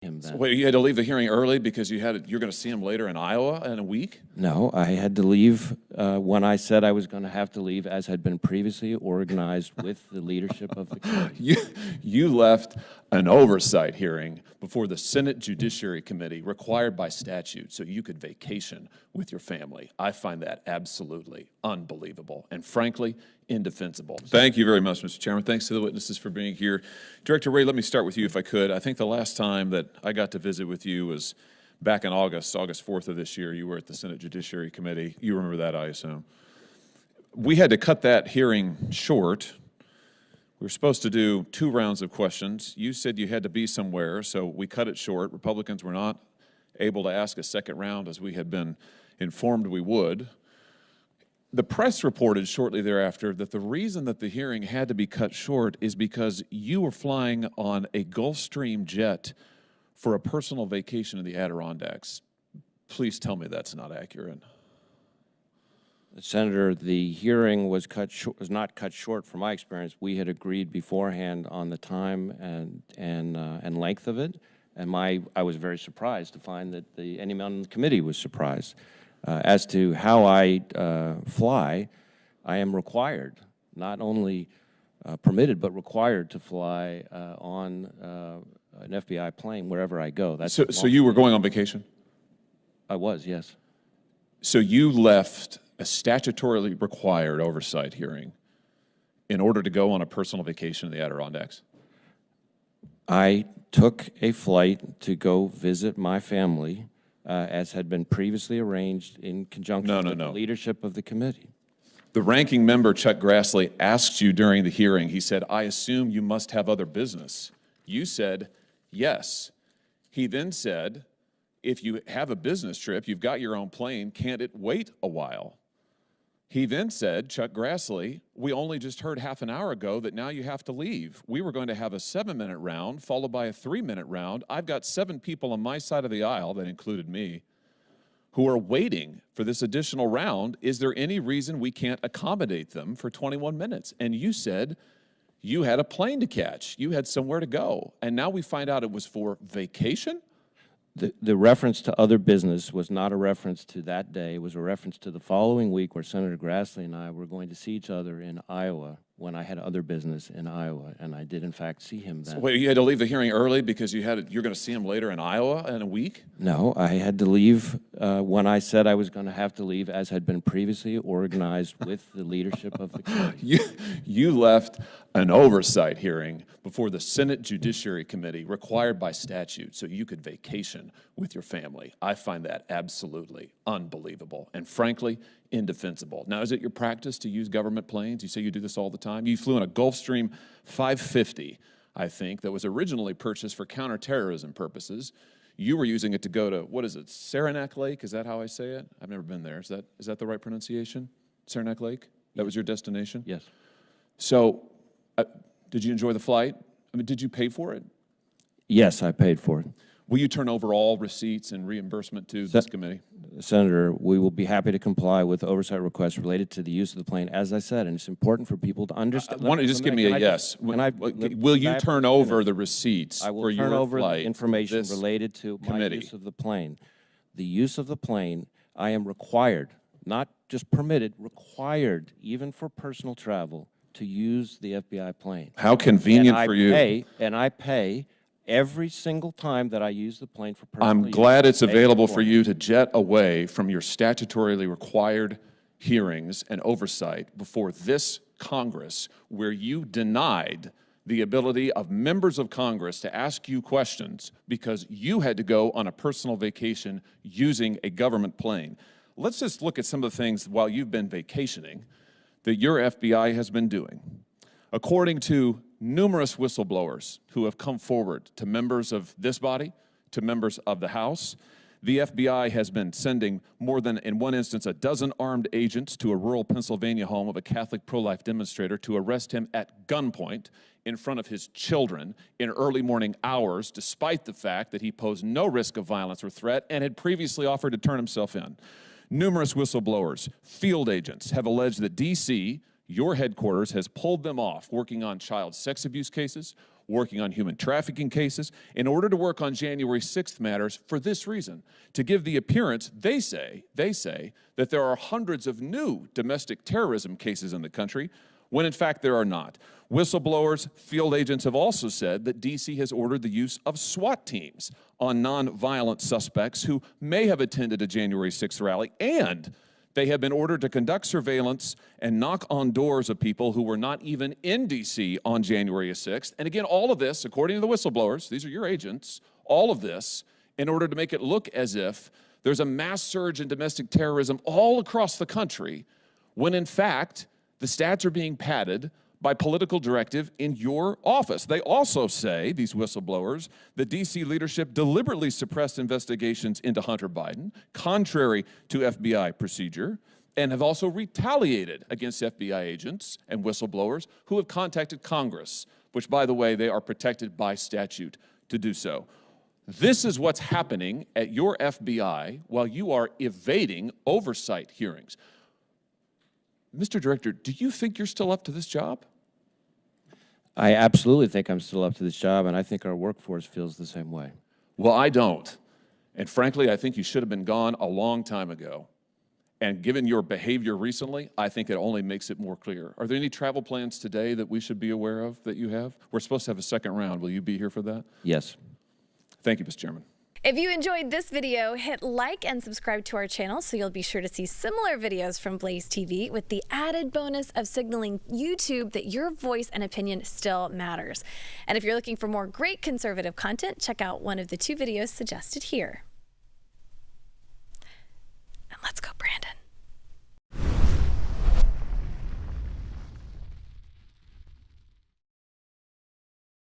him then. So wait, you had to leave the hearing early because you're going to see him later in Iowa in a week? No, I had to leave when I said I was going to have to leave, as had been previously organized with the leadership of the committee. You left an oversight hearing before the Senate Judiciary Committee required by statute so you could vacation with your family. I find that absolutely unbelievable and, frankly, indefensible. Thank you very much, Mr. Chairman. Thanks to the witnesses for being here. Director Ray, let me start with you if I could. I think the last time that I got to visit with you was back in August 4th of this year. You were at the Senate Judiciary Committee. You remember that, I assume. We had to cut that hearing short. We were supposed to do 2 rounds of questions. You said you had to be somewhere, so we cut it short. Republicans were not able to ask a second round as we had been informed we would. The press reported shortly thereafter that the reason that the hearing had to be cut short is because you were flying on a Gulfstream jet for a personal vacation in the Adirondacks. Please tell me that's not accurate. Senator, the hearing was not cut short from my experience. We had agreed beforehand on the time and length of it, and I was very surprised to find that anyone on the committee was surprised. As to how I fly, I am required, not only permitted, but required to fly on an FBI plane wherever I go. That's so you were going on vacation? I was, yes. So you left a statutorily required oversight hearing in order to go on a personal vacation in the Adirondacks? I took a flight to go visit my family, as had been previously arranged in conjunction with the leadership of the committee. The ranking member, Chuck Grassley, asked you during the hearing, he said, "I assume you must have other business." You said, "Yes." He then said, "If you have a business trip, you've got your own plane, can't it wait a while?" He then said, Chuck Grassley, "We only just heard half an hour ago that now you have to leave. We were going to have a 7-minute round followed by a 3-minute round. I've got 7 people on my side of the aisle," that included me, "who are waiting for this additional round. Is there any reason we can't accommodate them for 21 minutes? And you said you had a plane to catch. You had somewhere to go. And now we find out it was for vacation? The reference to other business was not a reference to that day. It was a reference to the following week where Senator Grassley and I were going to see each other in Iowa when I had other business in Iowa, and I did, in fact, see him then. So wait, you had to leave the hearing early because you're going to see him later in Iowa in a week? No, I had to leave when I said I was going to have to leave, as had been previously organized with the leadership of the committee. You left an oversight hearing before the Senate Judiciary Committee required by statute so you could vacation with your family. I find that absolutely unbelievable and, frankly, indefensible. Now, is it your practice to use government planes? You say you do this all the time. You flew in a Gulfstream 550, I think, that was originally purchased for counterterrorism purposes. You were using it to go to, what is it, Saranac Lake? Is that how I say it? I've never been there. Is that the right pronunciation? Saranac Lake? That was your destination? Yes. So, did you enjoy the flight? I mean, did you pay for it? Yes, I paid for it. Will you turn over all receipts and reimbursement to this committee? Senator, we will be happy to comply with oversight requests related to the use of the plane, as I said, and it's important for people to understand. Why don't you just give me a yes? Will you turn over the receipts for your flight? I will turn over the information related to my committee? Use of the plane. The use of the plane, I am required, not just permitted, required, even for personal travel, to use the FBI plane. How convenient for you. And I pay every single time that I use the plane for personal use. I'm glad it's available for you to jet away from your statutorily required hearings and oversight before this Congress, where you denied the ability of members of Congress to ask you questions because you had to go on a personal vacation using a government plane. Let's just look at some of the things while you've been vacationing that your FBI has been doing. According to numerous whistleblowers who have come forward to members of this body, to members of the House, the FBI has been sending more than, in one instance, a dozen armed agents to a rural Pennsylvania home of a Catholic pro-life demonstrator to arrest him at gunpoint in front of his children in early morning hours, despite the fact that he posed no risk of violence or threat and had previously offered to turn himself in. Numerous whistleblowers, field agents, have alleged that D.C., your headquarters, has pulled them off working on child sex abuse cases, working on human trafficking cases, in order to work on January 6th matters for this reason, to give the appearance, they say, that there are hundreds of new domestic terrorism cases in the country, when in fact there are not. Whistleblowers, field agents have also said that D.C. has ordered the use of SWAT teams on nonviolent suspects who may have attended a January 6th rally, and they have been ordered to conduct surveillance and knock on doors of people who were not even in D.C. on January 6th. And again, all of this, according to the whistleblowers, these are your agents, all of this in order to make it look as if there's a mass surge in domestic terrorism all across the country, when in fact, the stats are being padded by political directive in your office. They also say, these whistleblowers, the D.C. leadership deliberately suppressed investigations into Hunter Biden, contrary to FBI procedure, and have also retaliated against FBI agents and whistleblowers who have contacted Congress, which, by the way, they are protected by statute to do so. This is what's happening at your FBI while you are evading oversight hearings. Mr. Director, do you think you're still up to this job? I absolutely think I'm still up to this job, and I think our workforce feels the same way. Well, I don't. And frankly, I think you should have been gone a long time ago. And given your behavior recently, I think it only makes it more clear. Are there any travel plans today that we should be aware of that you have? We're supposed to have a second round. Will you be here for that? Yes. Thank you, Mr. Chairman. If you enjoyed this video, hit like and subscribe to our channel so you'll be sure to see similar videos from BlazeTV with the added bonus of signaling YouTube that your voice and opinion still matters. And if you're looking for more great conservative content, check out one of the 2 videos suggested here.